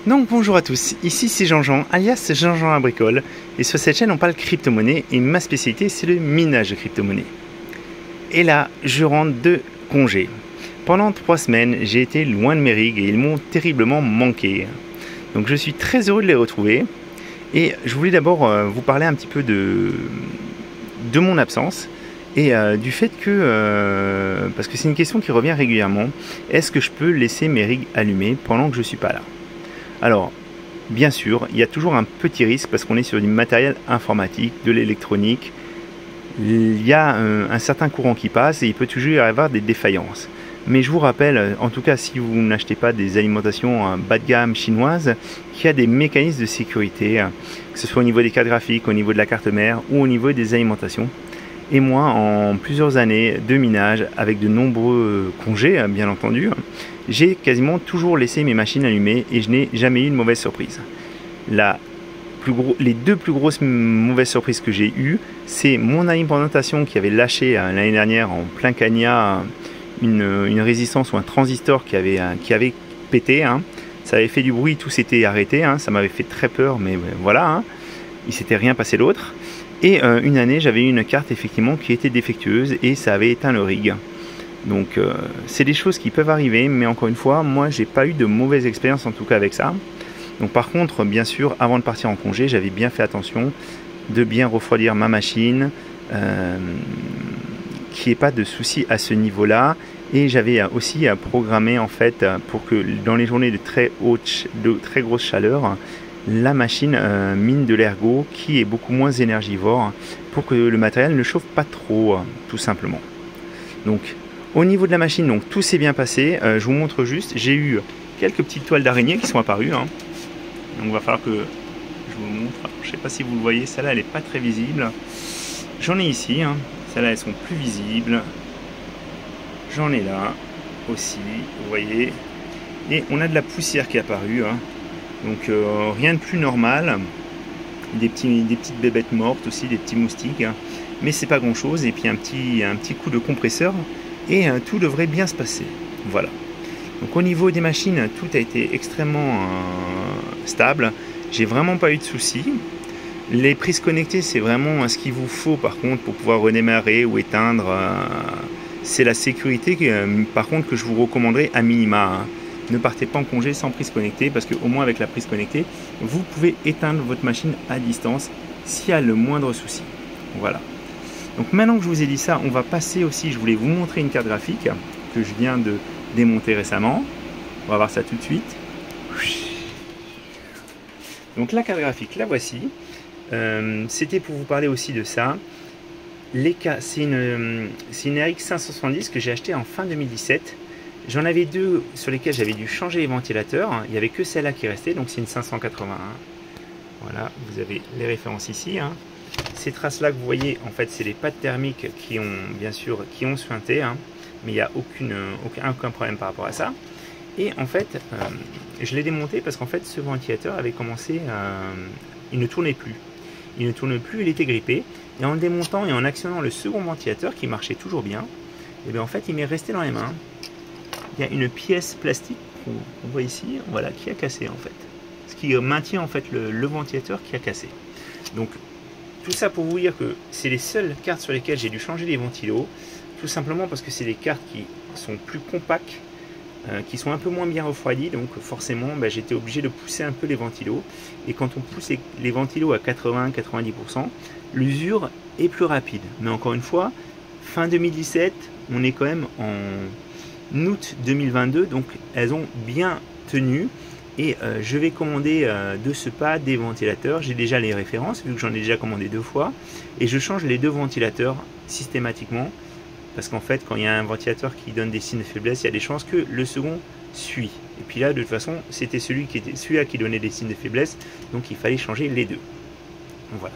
Donc bonjour à tous, ici c'est Jean-Jean, alias Jean-Jean à Bricole, et sur cette chaîne on parle crypto-monnaie, et ma spécialité c'est le minage de crypto-monnaie. Et là, je rentre de congé. Pendant 3 semaines, j'ai été loin de mes rigs et ils m'ont terriblement manqué. Donc je suis très heureux de les retrouver, et je voulais d'abord vous parler un petit peu de mon absence, et du fait que, parce que c'est une question qui revient régulièrement, est-ce que je peux laisser mes rigs allumés pendant que je ne suis pas là? Alors, bien sûr, il y a toujours un petit risque parce qu'on est sur du matériel informatique, de l'électronique. Il y a un certain courant qui passe et il peut toujours y avoir des défaillances. Mais je vous rappelle, en tout cas si vous n'achetez pas des alimentations bas de gamme chinoises, qu'il y a des mécanismes de sécurité, que ce soit au niveau des cartes graphiques, au niveau de la carte mère ou au niveau des alimentations. Et moi, en plusieurs années de minage, avec de nombreux congés, bien entendu, j'ai quasiment toujours laissé mes machines allumées et je n'ai jamais eu de mauvaise surprise. Les deux plus grosses mauvaises surprises que j'ai eues, c'est mon alimentation qui avait lâché l'année dernière en plein cagnat une résistance ou un transistor qui avait pété. Ça avait fait du bruit, tout s'était arrêté. Ça m'avait fait très peur, mais voilà, il ne s'était rien passé d'autre. Et une année, j'avais eu une carte effectivement qui était défectueuse et ça avait éteint le rig. Donc c'est des choses qui peuvent arriver, mais encore une fois, moi j'ai pas eu de mauvaise expérience en tout cas avec ça. Donc par contre, bien sûr, avant de partir en congé, j'avais bien fait attention de bien refroidir ma machine, qu'il n'y ait pas de soucis à ce niveau-là. Et j'avais aussi programmé en fait pour que dans les journées de très grosse chaleur, la machine mine de l'ergot qui est beaucoup moins énergivore pour que le matériel ne chauffe pas trop, tout simplement. Donc au niveau de la machine, donc tout s'est bien passé. Je vous montre juste, j'ai eu quelques petites toiles d'araignée qui sont apparues. Donc il va falloir que je vous montre. Je ne sais pas si vous le voyez, celle-là elle n'est pas très visible. J'en ai ici, celles-là elles sont plus visibles. J'en ai là aussi, vous voyez. Et on a de la poussière qui est apparue. Donc rien de plus normal. Des petites bébêtes mortes aussi, des petits moustiques. Mais c'est pas grand chose. Et puis un petit coup de compresseur. Et tout devrait bien se passer. Voilà. Donc au niveau des machines, tout a été extrêmement stable. J'ai vraiment pas eu de soucis. Les prises connectées, c'est vraiment ce qu'il vous faut par contre pour pouvoir redémarrer ou éteindre. C'est la sécurité par contre que je vous recommanderais à minima. Ne partez pas en congé sans prise connectée parce qu'au moins avec la prise connectée, vous pouvez éteindre votre machine à distance s'il y a le moindre souci. Voilà. Donc maintenant que je vous ai dit ça, on va passer aussi, je voulais vous montrer une carte graphique que je viens de démonter récemment. On va voir ça tout de suite. Donc la carte graphique, la voici. C'était pour vous parler aussi de ça. C'est une RX 570 que j'ai acheté en fin 2017. J'en avais deux sur lesquels j'avais dû changer les ventilateurs. Il n'y avait que celle-là qui restait, donc c'est une 581. Voilà, vous avez les références ici. Ces traces-là que vous voyez, en fait, c'est les pattes thermiques qui ont suinté, mais il n'y a aucun problème par rapport à ça. Et en fait, je l'ai démonté parce qu'en fait, ce ventilateur avait commencé, il ne tournait plus. Il ne tourne plus, il était grippé. Et en le démontant et en actionnant le second ventilateur qui marchait toujours bien, et bien en fait, il m'est resté dans les mains. Il y a une pièce plastique qu'on voit ici, voilà, qui a cassé en fait. Ce qui maintient en fait le ventilateur qui a cassé. Donc tout ça pour vous dire que c'est les seules cartes sur lesquelles j'ai dû changer les ventilos, tout simplement parce que c'est des cartes qui sont plus compactes, qui sont un peu moins bien refroidies, donc forcément j'étais obligé de pousser un peu les ventilos. Et quand on pousse les ventilos à 80-90%, l'usure est plus rapide. Mais encore une fois, fin 2017, on est quand même en août 2022, donc elles ont bien tenu. Et je vais commander de ce pas des ventilateurs. J'ai déjà les références vu que j'en ai déjà commandé 2 fois, et je change les 2 ventilateurs systématiquement parce qu'en fait quand il y a un ventilateur qui donne des signes de faiblesse, il y a des chances que le second suit. Et puis là de toute façon c'était celui-là qui donnait des signes de faiblesse, donc il fallait changer les 2. Donc voilà.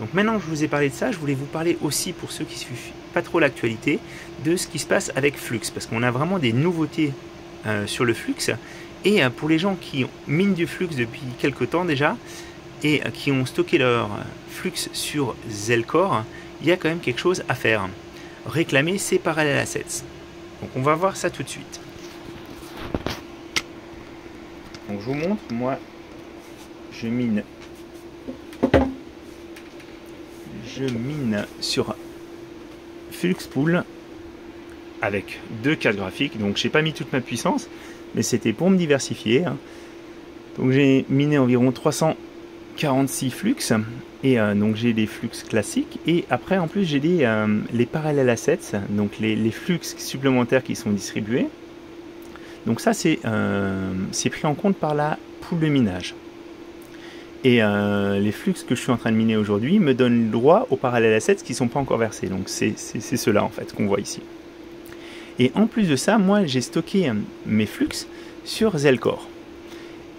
Donc maintenant que je vous ai parlé de ça, je voulais vous parler aussi, pour ceux qui ne suivent pas trop l'actualité, de ce qui se passe avec Flux, parce qu'on a vraiment des nouveautés sur le Flux. Et pour les gens qui minent du Flux depuis quelques temps déjà et qui ont stocké leur Flux sur Zelcore, il y a quand même quelque chose à faire. Réclamer ses Parallel Assets. Donc on va voir ça tout de suite. Donc je vous montre, moi je mine sur Fluxpool avec 2 cartes graphiques. Donc j'ai pas mis toute ma puissance, mais c'était pour me diversifier, hein. Donc j'ai miné environ 346 flux, et donc j'ai des flux classiques, et après en plus j'ai les parallèles assets, donc les flux supplémentaires qui sont distribués. Donc ça c'est pris en compte par la pool de minage. Et les flux que je suis en train de miner aujourd'hui me donnent le droit aux parallèles assets qui ne sont pas encore versés. Donc c'est ceux-là en fait qu'on voit ici. Et en plus de ça, moi j'ai stocké mes flux sur Zelcore.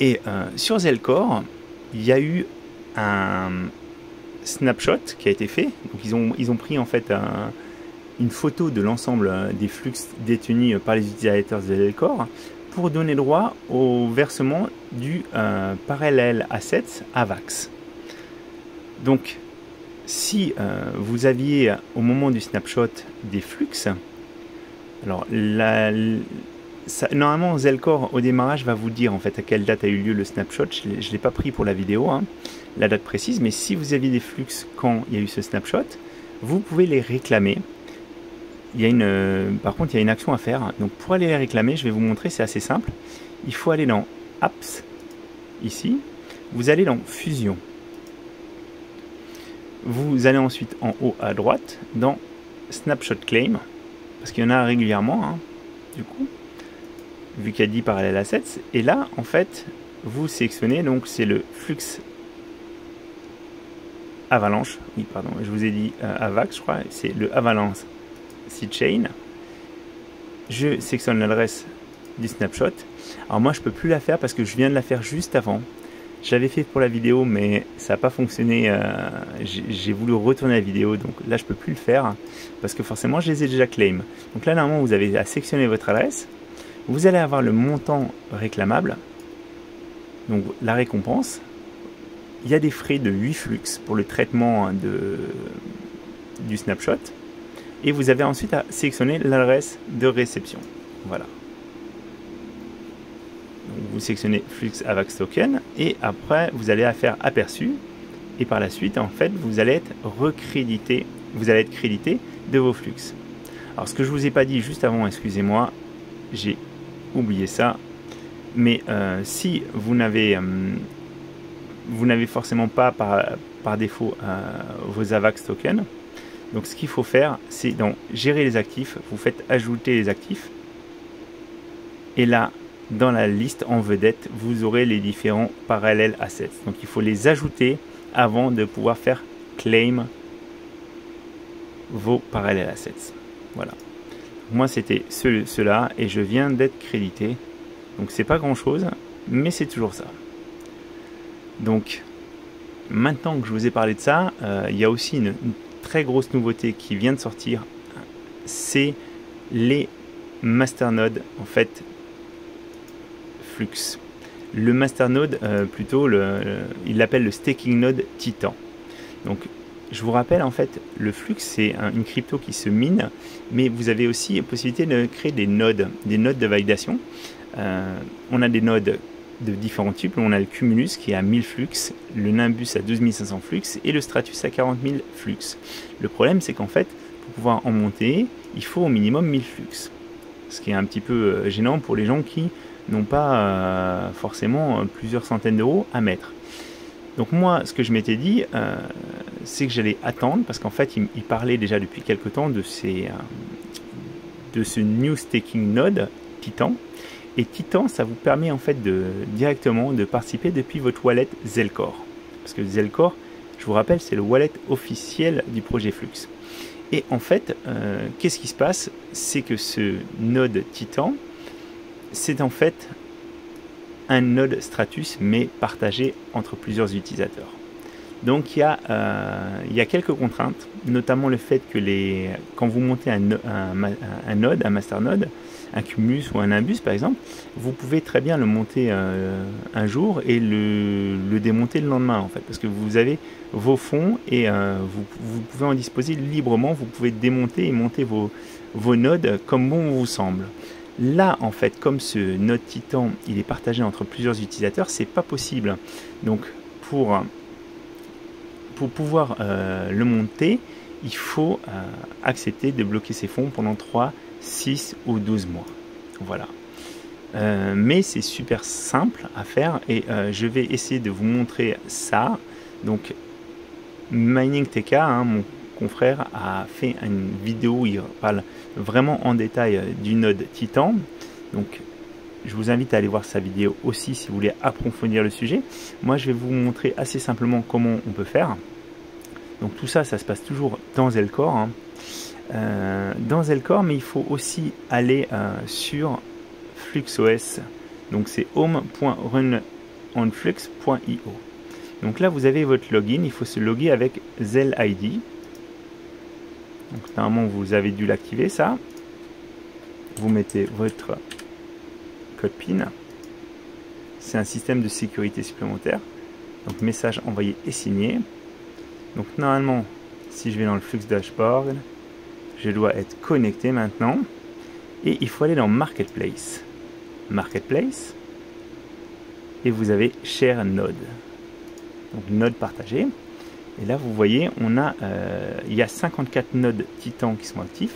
Et sur Zelcore, il y a eu un snapshot qui a été fait. Donc ils ont pris en fait une photo de l'ensemble des flux détenus par les utilisateurs de Zelcore pour donner droit au versement du parallèle assets AVAX. Donc si vous aviez au moment du snapshot des flux, alors normalement Zelcore au démarrage va vous dire en fait à quelle date a eu lieu le snapshot. Je ne l'ai pas pris pour la vidéo, hein, la date précise, mais si vous aviez des flux quand il y a eu ce snapshot, vous pouvez les réclamer. Par contre il y a une action à faire. Donc pour aller les réclamer, je vais vous montrer, c'est assez simple. Il faut aller dans Apps, ici, vous allez dans Fusion. Vous allez ensuite en haut à droite dans Snapshot Claim, parce qu'il y en a régulièrement, hein, du coup, vu qu'il y a 10 parallèles assets. Et là, en fait, vous sélectionnez, donc c'est le flux avalanche. Oui, pardon, je vous ai dit AVAX, je crois. C'est le avalanche seedchain. Je sélectionne l'adresse du snapshot. Alors moi, je peux plus la faire parce que je viens de la faire juste avant. J'avais fait pour la vidéo, mais ça n'a pas fonctionné. J'ai voulu retourner la vidéo, donc là, je peux plus le faire parce que forcément, je les ai déjà claim. Donc là, normalement, vous avez à sélectionner votre adresse. Vous allez avoir le montant réclamable, donc la récompense. Il y a des frais de 8 flux pour le traitement du snapshot. Et vous avez ensuite à sélectionner l'adresse de réception. Voilà. Donc vous sélectionnez flux AVAX token et après vous allez à faire aperçu. Et par la suite, en fait, vous allez être recrédité. Vous allez être crédité de vos flux. Alors ce que je vous ai pas dit juste avant, excusez-moi, j'ai oublié ça. Mais si vous n'avez forcément pas par défaut vos AVAX tokens, donc ce qu'il faut faire, c'est dans gérer les actifs, vous faites ajouter les actifs. Et là, dans la liste en vedette, vous aurez les différents parallèles assets. Donc il faut les ajouter avant de pouvoir faire claim vos parallèles assets. Voilà. Moi c'était ceux-là et je viens d'être crédité. Donc c'est pas grand chose, mais c'est toujours ça. Donc maintenant que je vous ai parlé de ça, il y a aussi une très grosse nouveauté qui vient de sortir, c'est les masternodes en fait flux. Le masternode plutôt il l'appelle le staking node Titan. Donc je vous rappelle en fait le flux c'est une crypto qui se mine, mais vous avez aussi la possibilité de créer des nodes de validation. On a des nodes de différents types. On a le Cumulus qui est à 1000 flux, le Nimbus à 12 500 flux et le Stratus à 40 000 flux. Le problème c'est qu'en fait pour pouvoir en monter il faut au minimum 1000 flux, ce qui est un petit peu gênant pour les gens qui n'ont pas forcément plusieurs centaines d'euros à mettre. Donc moi ce que je m'étais dit c'est que j'allais attendre parce qu'en fait il parlait déjà depuis quelques temps de ce new staking node Titan. Et Titan, ça vous permet en fait directement de participer depuis votre wallet Zelcore. Parce que Zelcore, je vous rappelle, c'est le wallet officiel du projet Flux. Et en fait, qu'est-ce qui se passe? C'est que ce node Titan, c'est en fait un node Stratus, mais partagé entre plusieurs utilisateurs. Donc il y a quelques contraintes, notamment le fait que quand vous montez un node, un masternode, un Cumulus ou un Nimbus par exemple, vous pouvez très bien le monter un jour et le démonter le lendemain en fait, parce que vous avez vos fonds et vous pouvez en disposer librement, vous pouvez démonter et monter vos nodes comme bon vous semble. Là, en fait, comme ce node Titan, il est partagé entre plusieurs utilisateurs, c'est pas possible. Donc, pour pouvoir le monter, il faut accepter de bloquer ses fonds pendant 3, 6 ou 12 mois. Voilà. Mais c'est super simple à faire et je vais essayer de vous montrer ça. Donc, Mining TK, hein, mon confrère, a fait une vidéo où il parle vraiment en détail du node Titan. Donc, je vous invite à aller voir sa vidéo aussi si vous voulez approfondir le sujet. Moi, je vais vous montrer assez simplement comment on peut faire. Donc, tout ça, ça se passe toujours dans Zelcore. Hein. Dans Zelcore, mais il faut aussi aller sur FluxOS. Donc, c'est home.runonflux.io. Donc là, vous avez votre login. Il faut se loguer avec ZelID. Donc, normalement, vous avez dû l'activer, ça. Vous mettez votre code PIN. C'est un système de sécurité supplémentaire. Donc, message envoyé et signé. Donc, normalement, si je vais dans le Flux Dashboard, je dois être connecté maintenant. Et il faut aller dans Marketplace. Marketplace. Et vous avez Share Node. Donc, node partagé. Et là, vous voyez, il y a 54 nodes Titan qui sont actifs.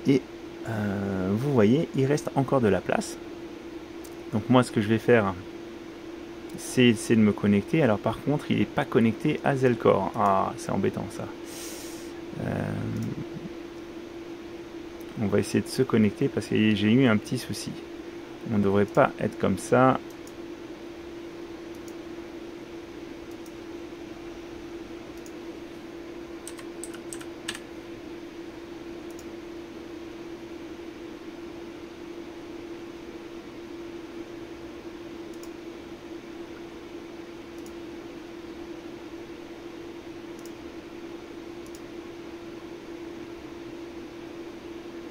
Et vous voyez, il reste encore de la place. Donc moi, ce que je vais faire, c'est essayer de me connecter. Alors par contre, il n'est pas connecté à Zelcore. Ah, c'est embêtant ça. On va essayer de se connecter parce que j'ai eu un petit souci. On ne devrait pas être comme ça.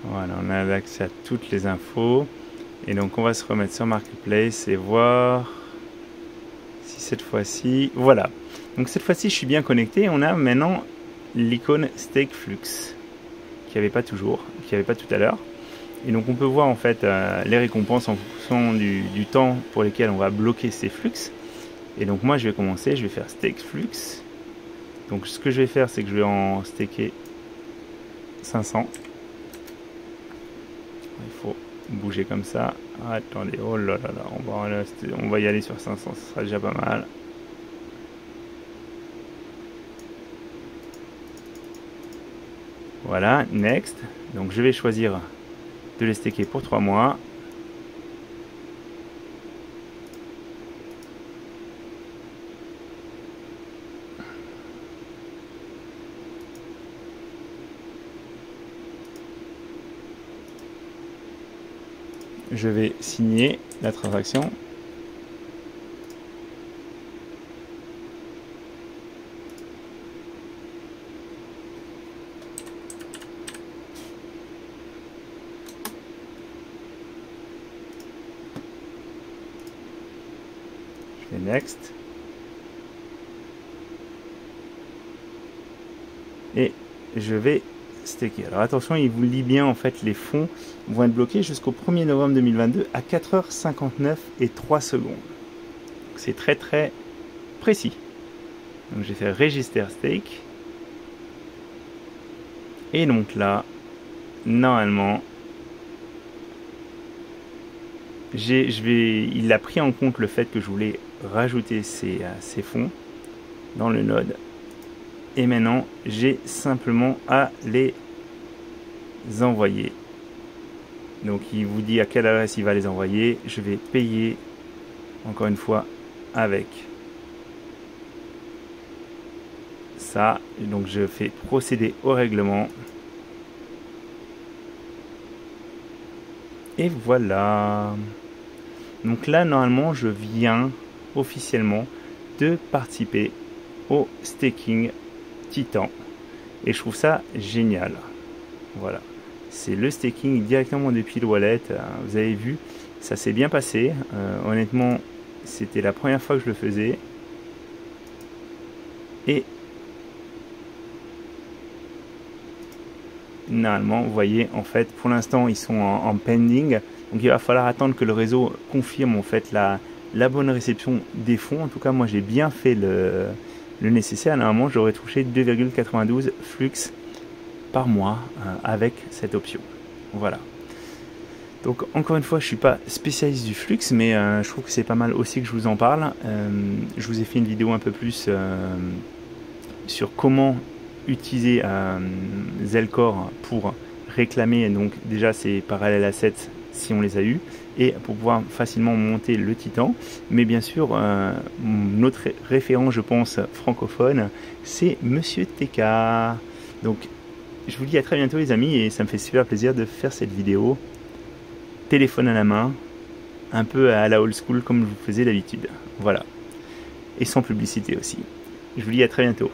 Voilà, on a accès à toutes les infos. Et donc on va se remettre sur Marketplace et voir si cette fois-ci... Voilà. Donc cette fois-ci, je suis bien connecté. On a maintenant l'icône Stake Flux, qu'il n'y avait pas toujours, qu'il n'y avait pas tout à l'heure. Et donc on peut voir en fait les récompenses en fonction du temps pour lesquels on va bloquer ces flux. Et donc moi je vais commencer, je vais faire Stake Flux. Donc ce que je vais faire, c'est que je vais en staker 500. Il faut bouger comme ça. Attendez, oh là là là, on va y aller sur 500, ce sera déjà pas mal. Voilà, next. Donc je vais choisir de les staker pour 3 mois. Je vais signer la transaction. Je fais next. Et je vais staker. Alors attention, il vous lit bien en fait, les fonds vont être bloqués jusqu'au 1er novembre 2022 à 4h59 et 3 secondes. C'est très très précis. Donc j'ai fait Register Stake. Et donc là, normalement, il a pris en compte le fait que je voulais rajouter ces fonds dans le node. Et maintenant, j'ai simplement à les envoyer. Donc il vous dit à quelle adresse il va les envoyer. Je vais payer encore une fois avec ça. Donc je fais procéder au règlement. Et voilà. Donc là, normalement, je viens officiellement de participer au staking Titan. Et je trouve ça génial. Voilà. C'est le staking directement depuis le wallet. Vous avez vu, ça s'est bien passé. Honnêtement, c'était la première fois que je le faisais. Et normalement, vous voyez, en fait, pour l'instant, ils sont en pending. Donc il va falloir attendre que le réseau confirme en fait la bonne réception des fonds. En tout cas, moi j'ai bien fait le nécessaire. Normalement, j'aurais touché 2,92 flux par mois avec cette option. Voilà. Donc encore une fois, je ne suis pas spécialiste du flux, mais je trouve que c'est pas mal aussi que je vous en parle. Je vous ai fait une vidéo un peu plus sur comment utiliser Zelcore pour réclamer, donc déjà c'est parallèle à 7 si on les a eu, et pour pouvoir facilement monter le Titan. Mais bien sûr, notre référent, je pense, francophone, c'est Monsieur TK. Donc je vous dis à très bientôt les amis, et ça me fait super plaisir de faire cette vidéo. Téléphone à la main, un peu à la old school comme je vous faisais d'habitude. Voilà. Et sans publicité aussi. Je vous dis à très bientôt.